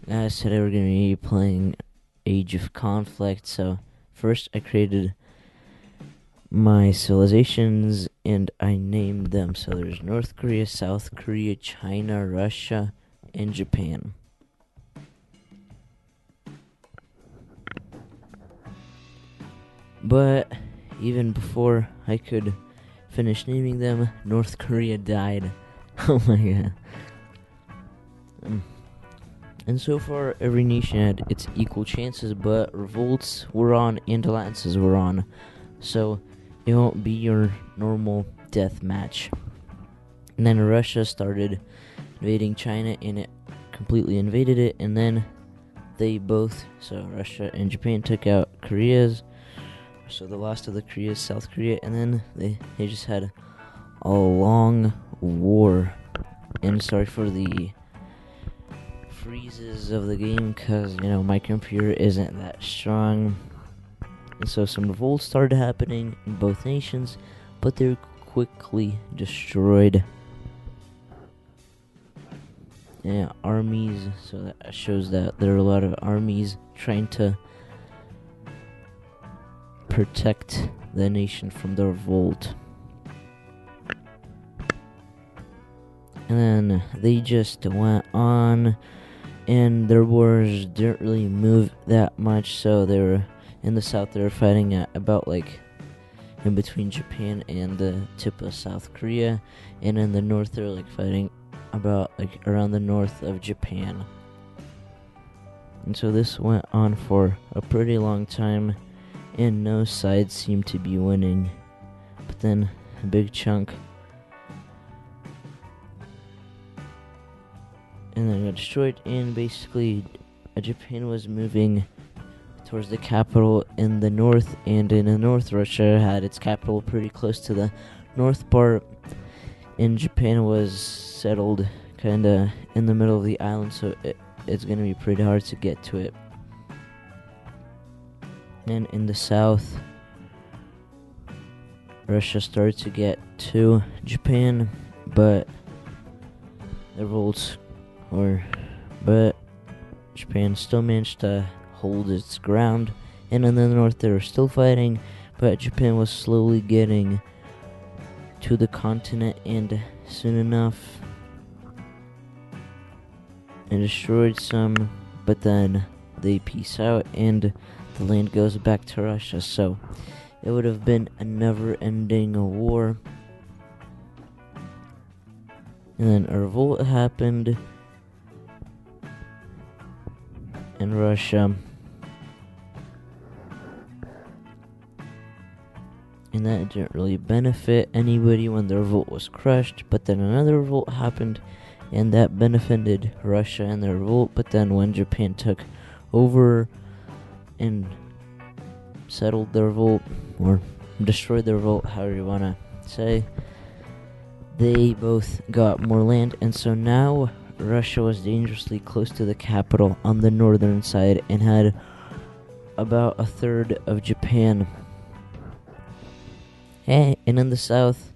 Today we're going to be playing Age of Conflict. So first I created my civilizations and I named them. So there's North Korea, South Korea, China, Russia, and Japan. But even before I could finish naming them, North Korea died. Oh my god. And so far, every nation had its equal chances, but revolts were on and alliances were on. So it won't be your normal death match. And then Russia started invading China, and it completely invaded it. And then they both, so Russia and Japan, took out Korea's. So the last of the Koreas, South Korea, and then they just had a long war. And sorry for the freezes of the game, because my computer isn't that strong, and so some revolts started happening in both nations, but they were quickly destroyed. Armies, so that shows that there are a lot of armies trying to protect the nation from the revolt. And then they just went on, and their wars didn't really move that much. So they were in the south, they were fighting at about in between Japan and the tip of South Korea, and in the north they were fighting about around the north of Japan. And so this went on for a pretty long time, and no side seemed to be winning. But then a big chunk and then got destroyed, and basically Japan was moving towards the capital in the north, and in the north Russia had its capital pretty close to the north part, and Japan was settled kinda in the middle of the island, so it's gonna be pretty hard to get to it. And in the south, Russia started to get to Japan, but the revolts but Japan still managed to hold its ground, and in the north they were still fighting, but Japan was slowly getting to the continent, and soon enough it destroyed some, but then they peace out and the land goes back to Russia. So it would have been a never-ending war. And then a revolt happened in Russia, and that didn't really benefit anybody when the revolt was crushed. But then another revolt happened, and that benefited Russia and the revolt. But then when Japan took over and settled the revolt, or destroyed the revolt, however you want to say, they both got more land, and so now Russia was dangerously close to the capital on the northern side and had about a third of Japan. And in the south,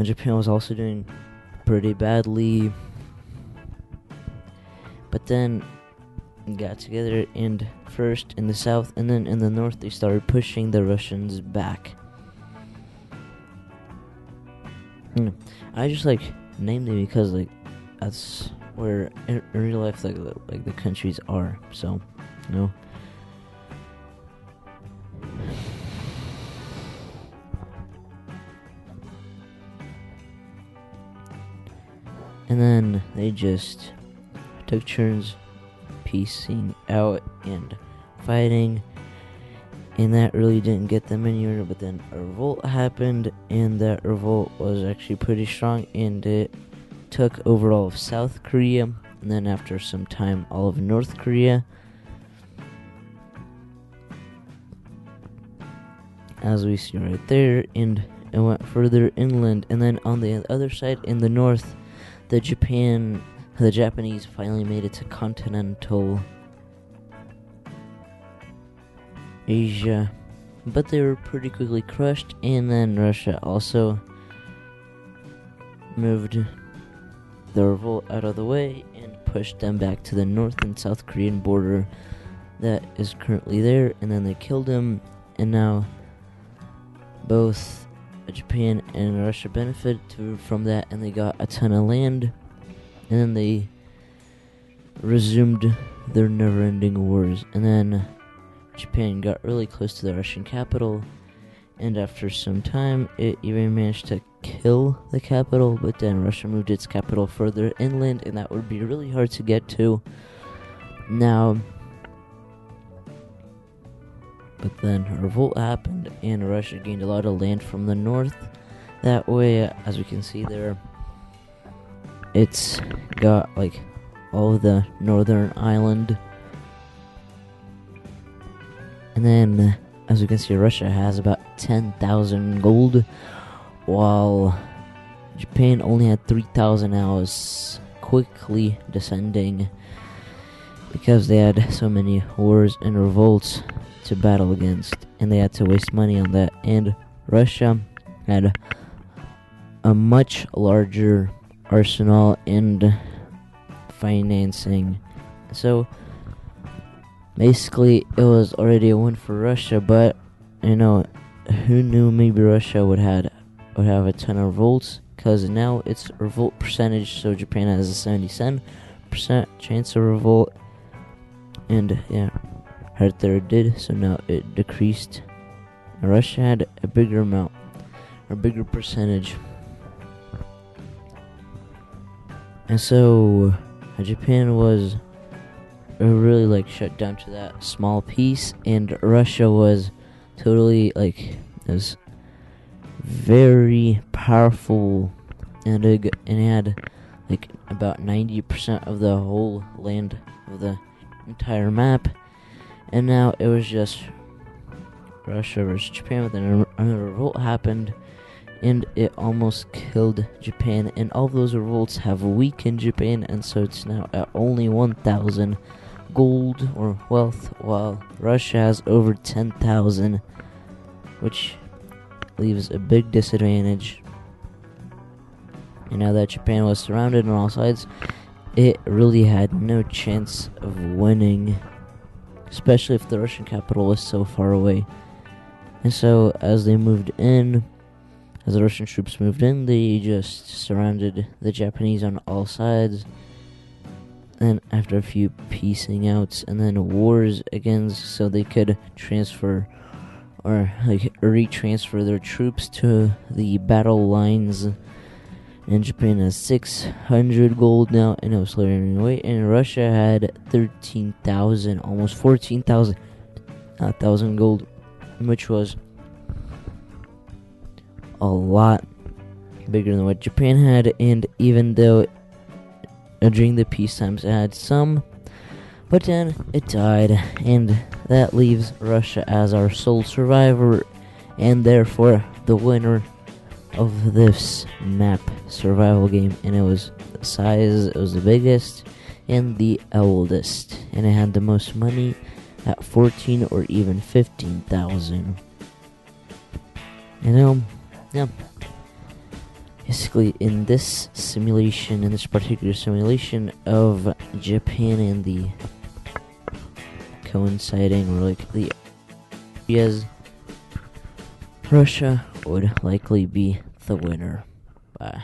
Japan was also doing pretty badly. But then got together, and first in the south and then in the north they started pushing the Russians back. I just named them because that's where in real life the countries are. So and then they just took turns piecing out and fighting, and that really didn't get them anywhere. But then a revolt happened, and that revolt was actually pretty strong, and it took over all of South Korea, and then after some time all of North Korea, as we see right there, and it went further inland. And then on the other side in the north, the Japanese finally made it to continental Asia, but they were pretty quickly crushed. And then Russia also moved the revolt out of the way and pushed them back to the North and South Korean border that is currently there, and then they killed him, and now both Japan and Russia benefited from that, and they got a ton of land, and then they resumed their never-ending wars. And then Japan got really close to the Russian capital, and after some time it even managed to kill the capital, but then Russia moved its capital further inland, and that would be really hard to get to now. But then a revolt happened, and Russia gained a lot of land from the north. That way, as we can see there, it's got like all of the northern island. And then, as we can see, Russia has about 10,000 gold, while Japan only had 3,000 now. Is quickly descending because they had so many wars and revolts to battle against, and they had to waste money on that. And Russia had a much larger arsenal and financing, so basically it was already a win for Russia. But you know, who knew maybe Russia would have a ton of revolts, because now its revolt percentage, so Japan has a 77% chance of revolt, and yeah, right there it did, so now it decreased. Russia had a bigger amount, or bigger percentage. And so Japan was really like shut down to that small piece, and Russia was totally like, it was very powerful, and it had like about 90% of the whole land of the entire map. And now it was just Russia versus Japan, but then another revolt happened, and it almost killed Japan, and all those revolts have weakened Japan, and so it's now at only 1,000 gold or wealth, while Russia has over 10,000, which leaves a big disadvantage. And now that Japan was surrounded on all sides, it really had no chance of winning, especially if the Russian capital was so far away. And so as the Russian troops moved in, they just surrounded the Japanese on all sides. And after a few piecing outs and then wars again, so they could transfer or like retransfer their troops to the battle lines. And Japan has 600 gold now, and it was slowing away. And Russia had 13,000, almost 14,000 thousand gold, which was a lot bigger than what Japan had. And even though during the peace times it had some, but then it died, and that leaves Russia as our sole survivor, and therefore the winner of this map survival game. And it was the size, it was the biggest and the eldest, and it had the most money at 14 or even 15,000. Yeah. Basically, in this particular simulation of Japan and the coinciding, or like the areas, Russia would likely be the winner. Bye.